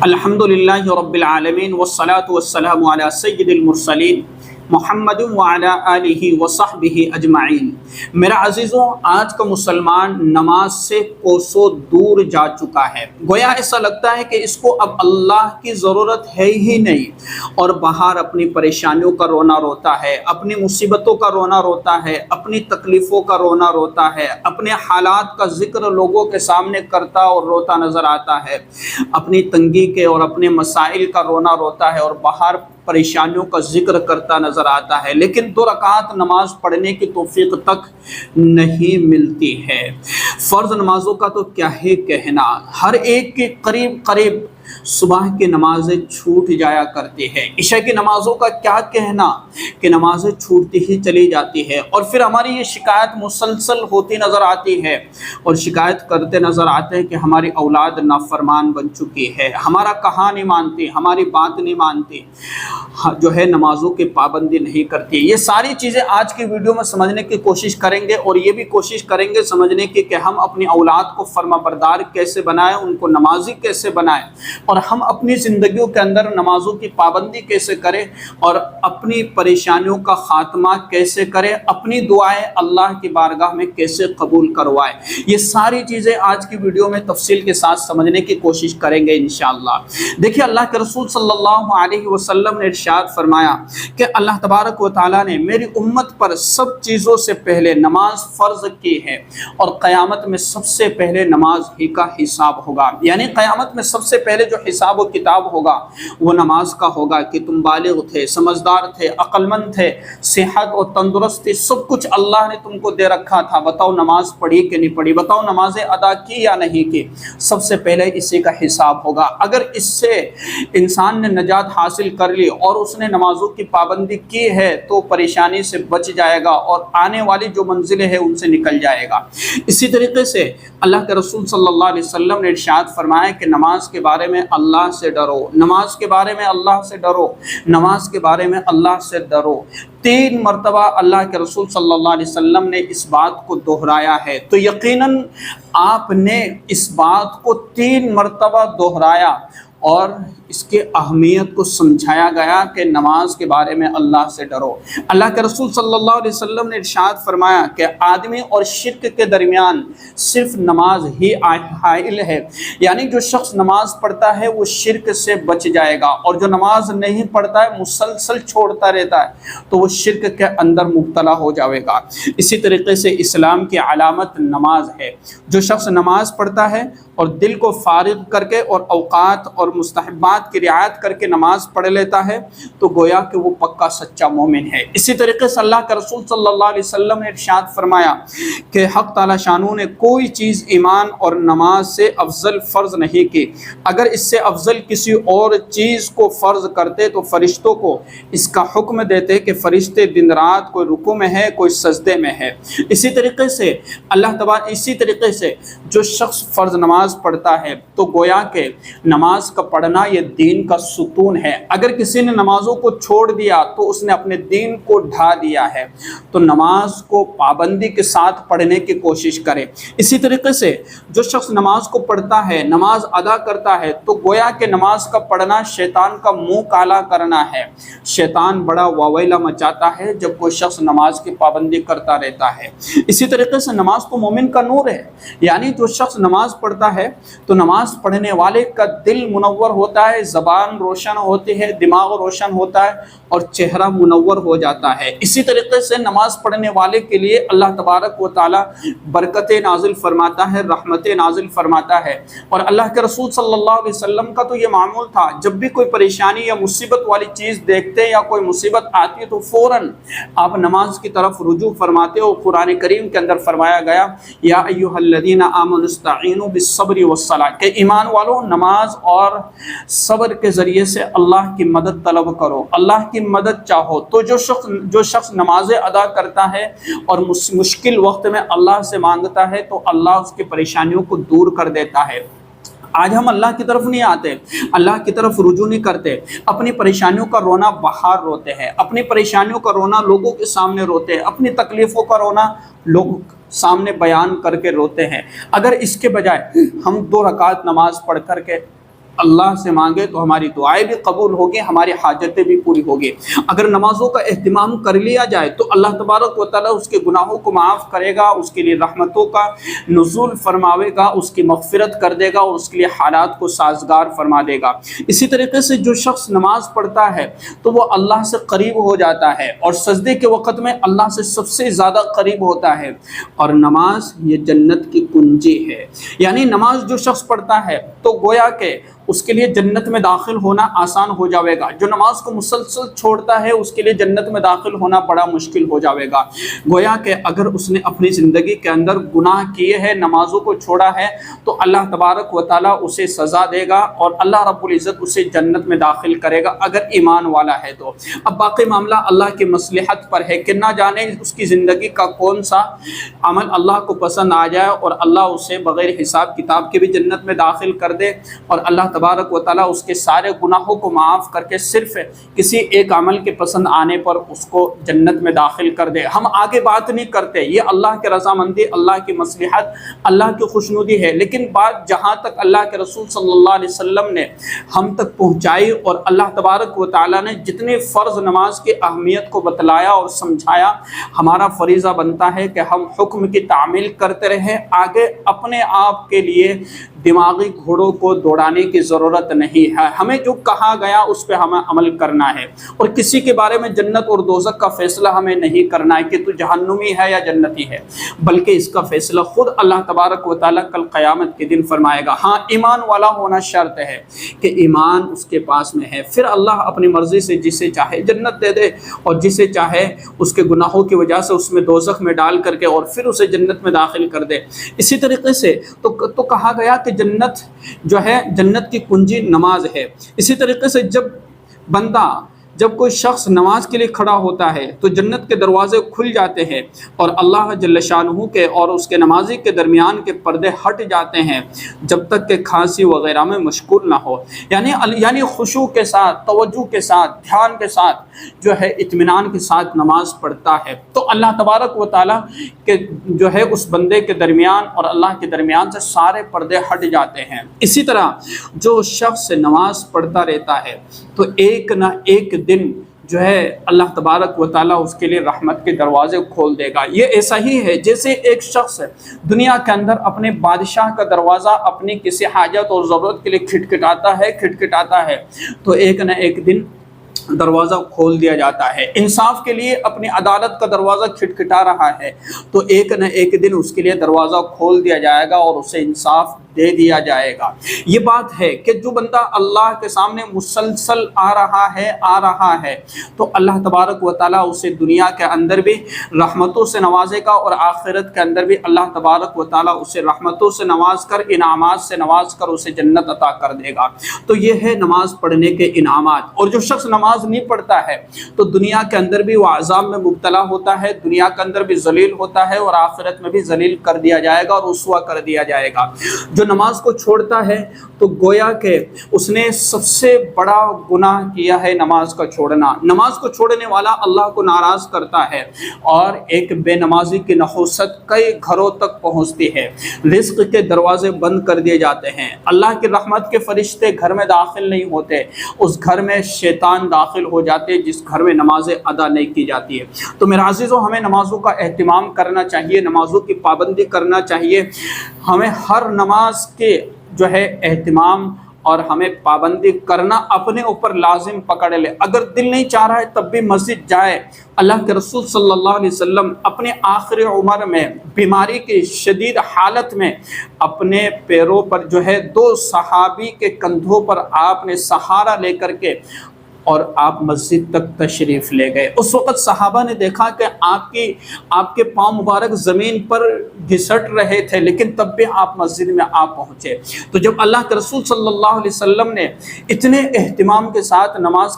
الحمدللہ رب العالمین والصلاة والسلام علی سید المرسلین محمد وعلی آلہ وصحبہ اجمعین۔ میرا عزیزوں، آج کا مسلمان نماز سے کوسوں دور جا چکا ہے۔ گویا ایسا لگتا ہے کہ اس کو اب اللہ کی ضرورت ہے ہی نہیں، اور باہر اپنی پریشانیوں کا رونا روتا ہے، اپنی مصیبتوں کا رونا روتا ہے، اپنی تکلیفوں کا رونا روتا ہے، اپنے حالات کا ذکر لوگوں کے سامنے کرتا اور روتا نظر آتا ہے، اپنی تنگی کے اور اپنے مسائل کا رونا روتا ہے اور باہر پریشانیوں کا ذکر کرتا نظر آتا ہے، لیکن 2 رکعت نماز پڑھنے کی توفیق تک نہیں ملتی ہے۔ فرض نمازوں کا تو کیا ہی کہنا، ہر ایک کے قریب صبح کی نمازیں چھوٹ جایا کرتی ہے۔ عشاء کی نمازوں کا کیا کہنا کہ نمازیں چھوٹتی ہی چلی جاتی ہے، اور پھر ہماری یہ شکایت مسلسل ہوتی نظر آتی ہے اور شکایت کرتے نظر آتے ہیں کہ ہماری اولاد نافرمان بن چکی ہے، ہمارا کہا نہیں مانتی، ہماری بات نہیں مانتی، جو ہے نمازوں کی پابندی نہیں کرتی۔ یہ ساری چیزیں آج کی ویڈیو میں سمجھنے کی کوشش کریں گے، اور یہ بھی کوشش کریں گے سمجھنے کی کہ ہم اپنی اولاد کو فرما بردار کیسے بنائیں، ان کو نمازی کیسے بنائیں، اور ہم اپنی زندگیوں کے اندر نمازوں کی پابندی کیسے کریں، اور اپنی پریشانیوں کا خاتمہ کیسے کریں، اپنی دعائیں اللہ کی بارگاہ میں کیسے قبول کروائیں۔ یہ ساری چیزیں آج کی ویڈیو میں تفصیل کے ساتھ سمجھنے کی کوشش کریں گے انشاءاللہ۔ دیکھیے، اللہ کے رسول صلی اللہ علیہ وسلم نے ارشاد فرمایا کہ اللہ تبارک و تعالیٰ نے میری امت پر سب چیزوں سے پہلے نماز فرض کی ہے، اور قیامت میں سب سے پہلے نماز ہی کا حساب ہوگا۔ یعنی قیامت میں سب سے پہلے جو حساب و کتاب ہوگا وہ نماز کا ہوگا کہ تم بالغ تھے، سمجھدار تھے، عقل مند تھے، صحت اور تندرستی سب کچھ اللہ نے تم کو دے رکھا تھا، بتاؤ نماز پڑھی کہ نہیں پڑھی، بتاؤ نمازیں ادا کی یا نہیں کی۔ سب سے پہلے اسی کا حساب ہوگا۔ اگر اس سے انسان نے نجات حاصل کر لی اور اس نے نمازوں کی پابندی کی ہے تو پریشانی سے بچ جائے گا اور آنے والی جو منزلیں ہیں ان سے نکل جائے گا۔ اسی طریقے سے اللہ کے رسول صلی اللہ علیہ وسلم نے ارشاد فرمایا کہ نماز کے بارے میں اللہ سے ڈرو، نماز کے بارے میں اللہ سے ڈرو، نماز کے بارے میں اللہ سے ڈرو۔ 3 مرتبہ اللہ کے رسول صلی اللہ علیہ وسلم نے اس بات کو دہرایا ہے، تو یقیناً آپ نے اس بات کو 3 مرتبہ دہرایا اور اس کے اہمیت کو سمجھایا گیا کہ نماز کے بارے میں اللہ سے ڈرو۔ اللہ کے رسول صلی اللہ علیہ وسلم نے ارشاد فرمایا کہ آدمی اور شرک کے درمیان صرف نماز ہی حائل ہے، یعنی جو شخص نماز پڑھتا ہے وہ شرک سے بچ جائے گا، اور جو نماز نہیں پڑھتا ہے مسلسل چھوڑتا رہتا ہے تو وہ شرک کے اندر مبتلا ہو جائے گا۔ اسی طریقے سے اسلام کی علامت نماز ہے۔ جو شخص نماز پڑھتا ہے اور دل کو فارغ کر کے اور اوقات اور مستحبات کی رعایت کر کے نماز پڑھ لیتا ہے تو گویا کہ وہ پکا سچا مومن ہے۔ اسی طریقے سے اللہ کا رسول صلی اللہ علیہ وسلم نے ارشاد فرمایا کہ حق تعالی شانو نے کوئی چیز ایمان اور نماز سے افضل فرض نہیں کی، اگر اس سے افضل کسی اور چیز کو فرض کرتے تو فرشتوں کو اس کا حکم دیتے کہ فرشتے دن رات کوئی رکوع میں ہے، کوئی سجدے میں ہے۔ اسی طریقے سے اسی طریقے سے جو شخص فرض نماز پڑھتا ہے تو گویا کہ نماز کا پڑھنا یہ دین کا ستون ہے۔ اگر کسی نے نمازوں کو چھوڑ دیا تو اس نے اپنے دین کو ڈھا دیا ہے، تو نماز کو پابندی کے ساتھ پڑھنے کی کوشش کرے۔ اسی طریقے سے جو شخص نماز کو پڑھتا ہے، نماز ادا کرتا ہے، تو گویا کہ نماز کا پڑھنا شیطان کا منہ کالا کرنا ہے۔ شیطان بڑا واویلا مچاتا ہے جب کوئی شخص نماز کی پابندی کرتا رہتا ہے۔ اسی طریقے سے نماز تو مومن کا نور ہے، یعنی جو شخص نماز پڑھتا ہے تو نماز پڑھنے والے کا دل منور ہوتا ہے، زبان روشن ہوتی ہے، دماغ روشن ہوتا ہے اور چہرہ منور ہو جاتا ہے۔ اسی طریقے سے نماز پڑھنے والے کے لیے اللہ تبارک و تعالی برکتیں نازل فرماتا ہے، رحمتیں نازل فرماتا ہے۔ اور اللہ کے رسول صلی اللہ علیہ وسلم کا تو یہ معمول تھا، جب بھی کوئی پریشانی یا مصیبت والی چیز دیکھتے یا کوئی مصیبت آتی تو فوراً آپ نماز کی طرف رجوع فرماتے ہو۔ قرآن کریم کے اندر فرمایا گیا یا ایھا الذین آمنوا استعینوا بالصبر والصلاۃ، کہ ایمان والو نماز اور صبر کے ذریعے سے اللہ کی مدد طلب کرو، اللہ کی مدد چاہو۔ تو جو شخص نمازیں ادا کرتا ہے اور مشکل وقت میں اللہ سے مانگتا ہے تو اللہ اس کی پریشانیوں کو دور کر دیتا ہے۔ آج ہم اللہ کی طرف نہیں آتے، اللہ کی طرف رجوع نہیں کرتے، اپنی پریشانیوں کا رونا باہر روتے ہیں، اپنی پریشانیوں کا رونا لوگوں کے سامنے روتے ہیں، اپنی تکلیفوں کا رونا لوگوں سامنے بیان کر کے روتے ہیں۔ اگر اس کے بجائے ہم 2 رکعت نماز پڑھ کر کے اللہ سے مانگے تو ہماری دعائیں بھی قبول ہوگی، ہماری حاجتیں بھی پوری ہوگی۔ اگر نمازوں کا اہتمام کر لیا جائے تو اللہ تبارک و تعالیٰ اس کے گناہوں کو معاف کرے گا، اس کے لیے رحمتوں کا نزول فرماوے گا، اس کی مغفرت کر دے گا اور اس کے لیے حالات کو سازگار فرما دے گا۔ اسی طریقے سے جو شخص نماز پڑھتا ہے تو وہ اللہ سے قریب ہو جاتا ہے اور سجدے کے وقت میں اللہ سے سب سے زیادہ قریب ہوتا ہے، اور نماز یہ جنت کی کنجی ہے۔ یعنی نماز جو شخص پڑھتا ہے تو گویا کہ اس کے لیے جنت میں داخل ہونا آسان ہو جاوے گا، جو نماز کو مسلسل چھوڑتا ہے اس کے لیے جنت میں داخل ہونا بڑا مشکل ہو جاوے گا۔ گویا کہ اگر اس نے اپنی زندگی کے اندر گناہ کیے ہیں، نمازوں کو چھوڑا ہے، تو اللہ تبارک و تعالیٰ اسے سزا دے گا اور اللہ رب العزت اسے جنت میں داخل کرے گا اگر ایمان والا ہے تو۔ اب باقی معاملہ اللہ کی مصلحت پر ہے کہ نہ جانے اس کی زندگی کا کون سا عمل اللہ کو پسند آ جائے اور اللہ اسے بغیر حساب کتاب کے بھی جنت میں داخل کر دے، اور اللہ تبارک و تعالیٰ اس کے سارے گناہوں کو معاف کر کے صرف کسی ایک عمل کے پسند آنے پر اس کو جنت میں داخل کر دے۔ ہم آگے بات نہیں کرتے، یہ اللہ کی رضامندی، اللہ کی مصلحت، اللہ کی خوشنودی ہے، لیکن بات جہاں تک اللہ کے رسول صلی اللہ علیہ وسلم نے ہم تک پہنچائی اور اللہ تبارک و تعالیٰ نے جتنے فرض نماز کی اہمیت کو بتلایا اور سمجھایا، ہمارا فریضہ بنتا ہے کہ ہم حکم کی تعمیل کرتے رہیں، آگے اپنے آپ کے لیے دماغی گھوڑوں کو دوڑانے کی ضرورت نہیں ہے۔ ہمیں جو کہا گیا اس پہ ہمیں عمل کرنا ہے، اور کسی کے بارے میں جنت اور دوزخ کا فیصلہ ہمیں نہیں کرنا ہے کہ تو جہنمی ہے یا جنتی ہے، بلکہ اس کا فیصلہ خود اللہ تبارک و تعالیٰ کل قیامت کے دن فرمائے گا۔ ہاں، ایمان والا ہونا شرط ہے کہ ایمان اس کے پاس میں ہے، پھر اللہ اپنی مرضی سے جسے چاہے جنت دے دے اور جسے چاہے اس کے گناہوں کی وجہ سے اس میں دوزخ میں ڈال کر کے اور پھر اسے جنت میں داخل کر دے۔ اسی طریقے سے تو کہا گیا کہ جنت جو ہے، جنت کی کنجی نماز ہے۔ اسی طریقے سے جب کوئی شخص نماز کے لیے کھڑا ہوتا ہے تو جنت کے دروازے کھل جاتے ہیں اور اللہ جل شانہ کے اور اس کے نمازی کے درمیان کے پردے ہٹ جاتے ہیں جب تک کہ کھانسی وغیرہ میں مشغول نہ ہو۔ یعنی خشوع کے ساتھ، توجہ کے ساتھ، دھیان کے ساتھ جو ہے، اطمینان کے ساتھ نماز پڑھتا ہے تو اللہ تبارک و تعالیٰ کے جو ہے اس بندے کے درمیان اور اللہ کے درمیان سے سارے پردے ہٹ جاتے ہیں۔ اسی طرح جو شخص نماز پڑھتا رہتا ہے تو ایک نہ ایک دن جو ہے اللہ تبارک و تعالیٰ اس کے لیے رحمت کے دروازے کھول دے گا۔ یہ ایسا ہی ہے جیسے ایک شخص دنیا کے اندر اپنے بادشاہ کا دروازہ اپنی کسی حاجت اور ضرورت کے لیے کھٹکھٹاتا ہے تو ایک نہ ایک دن دروازہ کھول دیا جاتا ہے۔ انصاف کے لیے اپنی عدالت کا دروازہ کھٹکھٹا رہا ہے تو ایک نہ ایک دن اس کے لیے دروازہ کھول دیا جائے گا اور اسے انصاف دے دیا جائے گا۔ یہ بات ہے کہ جو بندہ اللہ کے سامنے مسلسل آ رہا ہے تو اللہ تبارک و تعالیٰ اسے دنیا کے اندر بھی رحمتوں سے نوازے گا اور آخرت کے اندر بھی اللہ تبارک و تعالیٰ اسے رحمتوں سے نواز کر، انعامات سے نواز کر اسے جنت عطا کر دے گا۔ تو یہ ہے نماز پڑھنے کے انعامات۔ اور جو شخص نماز نہیں پڑھتا ہے تو دنیا کے اندر بھی وہ عذاب میں مبتلا ہوتا ہے، دنیا کے اندر بھی ذلیل ہوتا ہے اور آخرت میں بھی ذلیل کر دیا جائے گا اور رسوا کر دیا جائے گا۔ جو نماز کو چھوڑتا ہے تو گویا کہ اس نے سب سے بڑا گناہ کیا ہے نماز کا چھوڑنا۔ نماز کو چھوڑنے والا اللہ کو ناراض کرتا ہے اور ایک بے نمازی کی نحوست کئی گھروں تک پہنچتی ہے، رزق کے دروازے بند کر دیے جاتے ہیں، اللہ کی رحمت کے فرشتے گھر میں داخل نہیں ہوتے، اس گھر میں شیطان داخل ہو جاتے جس گھر میں نمازیں ادا نہیں کی جاتی ہے۔ تو میرے عزیزوں، ہمیں نمازوں کا اہتمام کرنا چاہیے، نمازوں کی پابندی کرنا چاہیے، ہمیں ہر نماز کے جو ہے اہتمام اور ہمیں پابندی کرنا اپنے اوپر لازم پکڑ لے۔ اگر دل نہیں چاہ رہا ہے تب بھی مسجد جائے۔ اللہ کے رسول صلی اللہ علیہ وسلم اپنے آخری عمر میں بیماری کی شدید حالت میں اپنے پیروں پر جو ہے 2 صحابی کے کندھوں پر آپ نے سہارا لے کر کے اور آپ مسجد تک تشریف لے گئے۔ اس وقت صحابہ نے دیکھا کہ آپ کے پاؤں مبارک زمین پر گھسٹ رہے تھے، لیکن تب بھی آپ مسجد میں آپ پہنچے۔ تو جب اللہ کے رسول صلی اللہ علیہ وسلم نے اتنے اہتمام کے ساتھ نماز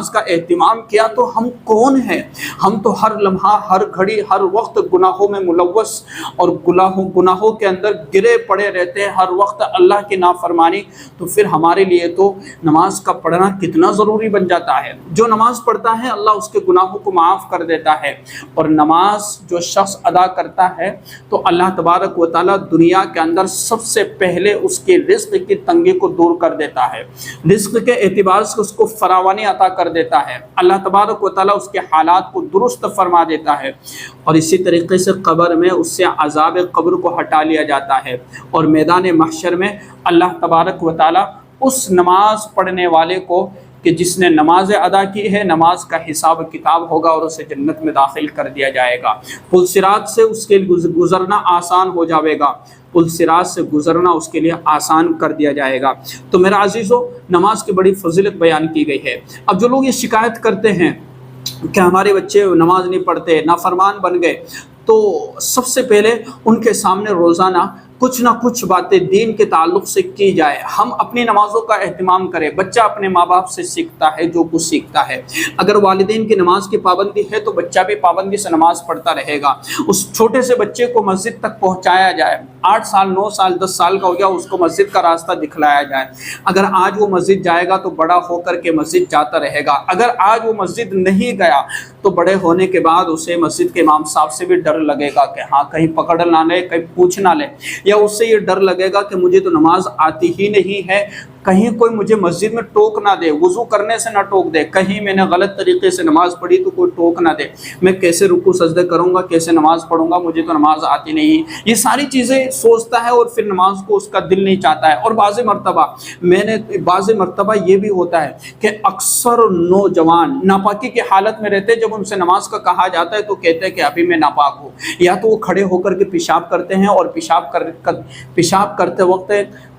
کا اہتمام کیا تو ہم کون ہیں؟ ہم تو ہر لمحہ، ہر گھڑی، ہر وقت گناہوں میں ملوث اور گناہوں کے اندر گرے پڑے رہتے ہیں، ہر وقت اللہ کی نافرمانی۔ تو پھر ہمارے لیے تو نماز کا پڑھنا کتنا ضروری بن جاتا ہے۔ جو نماز پڑھتا ہے اللہ اس کے گناہوں کو معاف کر دیتا ہے، اور نماز جو شخص ادا کرتا ہے تو اللہ تبارک و تعالیٰ دنیا کے اندر سب سے پہلے اس کے رزق کی تنگی کو دور کر دیتا ہے، رزق کے اعتبار سے اس کو فراوانی عطا کر دیتا ہے، اللہ تبارک و تعالیٰ اس کے حالات کو درست فرما دیتا ہے، اور اسی طریقے سے قبر میں اس سے عذاب قبر کو ہٹا لیا جاتا ہے، اور میدان محشر میں اللہ تبارک و تعالیٰ اس نماز پڑھنے والے کو کہ جس نے نماز ادا کی ہے، نماز کا حساب کتاب ہوگا اور اسے جنت میں داخل کر دیا جائے گا۔ پل صراط سے اس کے گزرنا آسان ہو جاوے گا، پل صراط سے گزرنا اس کے لیے آسان کر دیا جائے گا۔ تو میرا عزیزو، نماز کی بڑی فضیلت بیان کی گئی ہے۔ اب جو لوگ یہ شکایت کرتے ہیں کہ ہمارے بچے نماز نہیں پڑھتے، نافرمان بن گئے، تو سب سے پہلے ان کے سامنے روزانہ کچھ نہ کچھ باتیں دین کے تعلق سے کی جائے۔ ہم اپنی نمازوں کا اہتمام کریں۔ بچہ اپنے ماں باپ سے سیکھتا ہے جو کچھ سیکھتا ہے۔ اگر والدین کی نماز کی پابندی ہے تو بچہ بھی پابندی سے نماز پڑھتا رہے گا۔ اس چھوٹے سے بچے کو مسجد تک پہنچایا جائے، 8 سال 9 سال 10 سال کا ہو گیا، اس کو مسجد کا راستہ دکھلایا جائے۔ اگر آج وہ مسجد جائے گا تو بڑا ہو کر کے مسجد جاتا رہے گا۔ اگر آج وہ مسجد نہیں گیا تو بڑے ہونے کے بعد اسے مسجد کے امام صاحب سے بھی ڈر لگے گا کہ ہاں کہیں پکڑ نہ لے، کہیں پوچھ نہ لے، یا اس سے یہ ڈر لگے گا کہ مجھے تو نماز آتی ہی نہیں ہے، کہیں کوئی مجھے مسجد میں ٹوک نہ دے، وضو کرنے سے نہ ٹوک دے، کہیں میں نے غلط طریقے سے نماز پڑھی تو کوئی ٹوک نہ دے، میں کیسے رکوع سجدے کروں گا، کیسے نماز پڑھوں گا، مجھے تو نماز آتی نہیں۔ یہ ساری چیزیں سوچتا ہے اور پھر نماز کو اس کا دل نہیں چاہتا ہے۔ اور بعض مرتبہ یہ بھی ہوتا ہے کہ اکثر نوجوان ناپاکی کی حالت میں رہتے، جب ان سے نماز کا کہا جاتا ہے تو کہتے ہیں کہ ابھی میں ناپاک ہوں، یا تو وہ کھڑے ہو کر کے پیشاب کرتے ہیں اور پیشاب کرتے وقت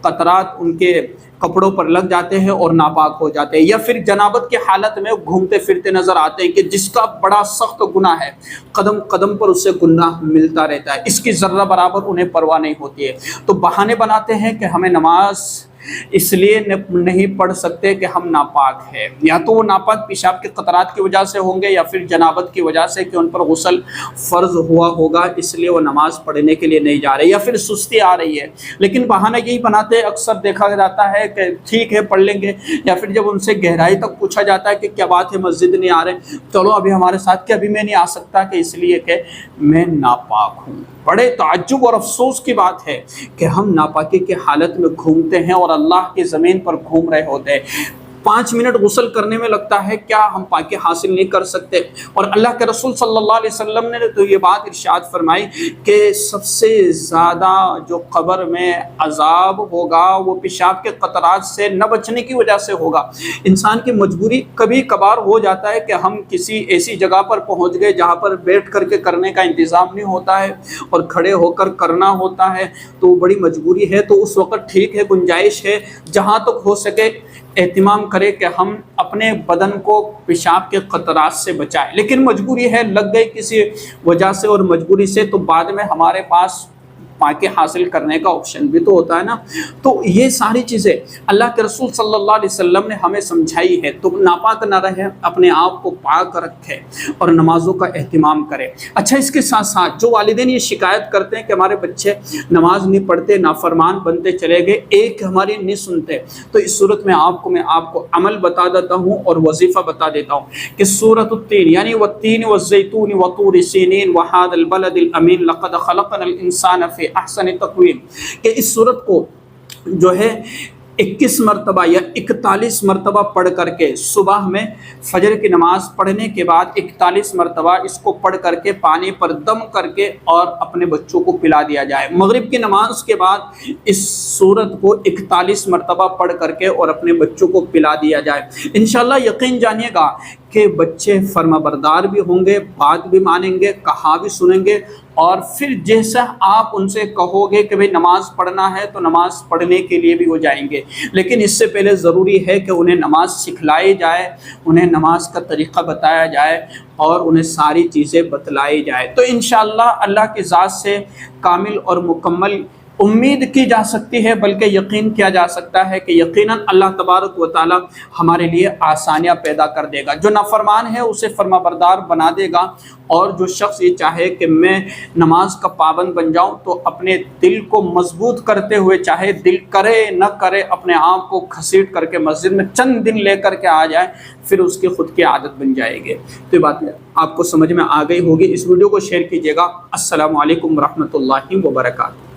قطرات ان کے کپڑوں پر لگ جاتے ہیں اور ناپاک ہو جاتے ہیں، یا پھر جنابت کی حالت میں گھومتے پھرتے نظر آتے ہیں کہ جس کا بڑا سخت گناہ ہے، قدم قدم پر اسے گناہ ملتا رہتا ہے، اس کی ذرہ برابر انہیں پرواہ نہیں ہوتی ہے۔ تو بہانے بناتے ہیں کہ ہمیں نماز اس لیے نہیں پڑھ سکتے کہ ہم ناپاک ہیں، یا تو وہ ناپاک پیشاب کے قطرات کی وجہ سے ہوں گے، یا پھر جنابت کی وجہ سے کہ ان پر غسل فرض ہوا ہوگا اس لیے وہ نماز پڑھنے کے لیے نہیں جا رہے، یا پھر سستی آ رہی ہے۔ لیکن بہانہ یہی بناتے ہیں، اکثر دیکھا جاتا ہے کہ ٹھیک ہے پڑھ لیں گے، یا پھر جب ان سے گہرائی تک پوچھا جاتا ہے کہ کیا بات ہے مسجد نہیں آ رہے، چلو ابھی ہمارے ساتھ، کہ ابھی میں نہیں آ سکتا کہ اس لیے کہ میں ناپاک ہوں۔ بڑے تعجب اور افسوس کی بات ہے کہ ہم ناپاکی کی حالت میں گھومتے ہیں اور اللہ کی زمین پر گھوم رہے ہوتے ہیں۔ 5 منٹ غسل کرنے میں لگتا ہے، کیا ہم پاکی حاصل نہیں کر سکتے؟ اور اللہ کے رسول صلی اللہ علیہ وسلم نے تو یہ بات ارشاد فرمائی کہ سب سے زیادہ جو قبر میں عذاب ہوگا وہ پیشاب کے قطرات سے نہ بچنے کی وجہ سے ہوگا۔ انسان کی مجبوری کبھی کبھار ہو جاتا ہے کہ ہم کسی ایسی جگہ پر پہنچ گئے جہاں پر بیٹھ کر کے کرنے کا انتظام نہیں ہوتا ہے اور کھڑے ہو کر کرنا ہوتا ہے، تو بڑی مجبوری ہے، تو اس وقت ٹھیک ہے، گنجائش ہے، جہاں تک ہو سکے اہتمام کرے کہ ہم اپنے بدن کو پیشاب کے قطرات سے بچائیں۔ لیکن مجبوری ہے، لگ گئی کسی وجہ سے اور مجبوری سے، تو بعد میں ہمارے پاس پاکی حاصل کرنے کا آپشن بھی تو ہوتا ہے نا۔ تو یہ ساری چیزیں اللہ کے رسول صلی اللہ علیہ وسلم نے ہمیں سمجھائی ہے۔ تو ناپاک نہ رہے، اپنے آپ کو پاک رکھے اور نمازوں کا اہتمام کرے۔ اچھا، اس کے ساتھ ساتھ جو والدین یہ شکایت کرتے ہیں کہ ہمارے بچے نماز نہیں پڑھتے، نافرمان بنتے چلے گئے، ایک ہماری نہیں سنتے، تو اس صورت میں آپ کو عمل بتا دیتا ہوں اور وظیفہ بتا دیتا ہوں کہ سورۃ التین یعنی والتین والزیتون وطور سینین وہذا البلد الامین لقد خلقنا الانسان فی احسن تقویم، کہ اس صورت کو جو ہے 21 مرتبہ یا 41 مرتبہ پڑھ کر کے صبح میں فجر کی نماز پڑھنے کے بعد 41 مرتبہ اس کو پڑھ کر کے پانی پر دم کر کے اور اپنے بچوں کو پلا دیا جائے۔ مغرب کی نماز کے بعد اس سورت کو 41 مرتبہ پڑھ کر کے اور اپنے بچوں کو پلا دیا جائے۔ انشاءاللہ یقین جانیے گا کہ بچے فرما بردار بھی ہوں گے، بات بھی مانیں گے، کہا بھی سنیں گے، اور پھر جیسا آپ ان سے کہو گے کہ بھئی نماز پڑھنا ہے تو نماز پڑھنے کے لیے بھی ہو جائیں گے۔ لیکن اس سے پہلے ضروری ہے کہ انہیں نماز سکھلائی جائے، انہیں نماز کا طریقہ بتایا جائے اور انہیں ساری چیزیں بتلائی جائے۔ تو انشاءاللہ اللہ کی ذات سے کامل اور مکمل امید کی جا سکتی ہے بلکہ یقین کیا جا سکتا ہے کہ یقیناً اللہ تبارک و تعالی ہمارے لیے آسانیاں پیدا کر دے گا۔ جو نافرمان ہے اسے فرما بردار بنا دے گا، اور جو شخص یہ چاہے کہ میں نماز کا پابند بن جاؤں تو اپنے دل کو مضبوط کرتے ہوئے، چاہے دل کرے نہ کرے، اپنے آپ کو گھسیٹ کر کے مسجد میں چند دن لے کر کے آ جائے، پھر اس کی خود کی عادت بن جائے گی۔ تو یہ بات آپ کو سمجھ میں آ گئی ہوگی۔ اس ویڈیو کو شیئر کیجیے گا۔ السلام علیکم ورحمۃ اللہ وبرکاتہ۔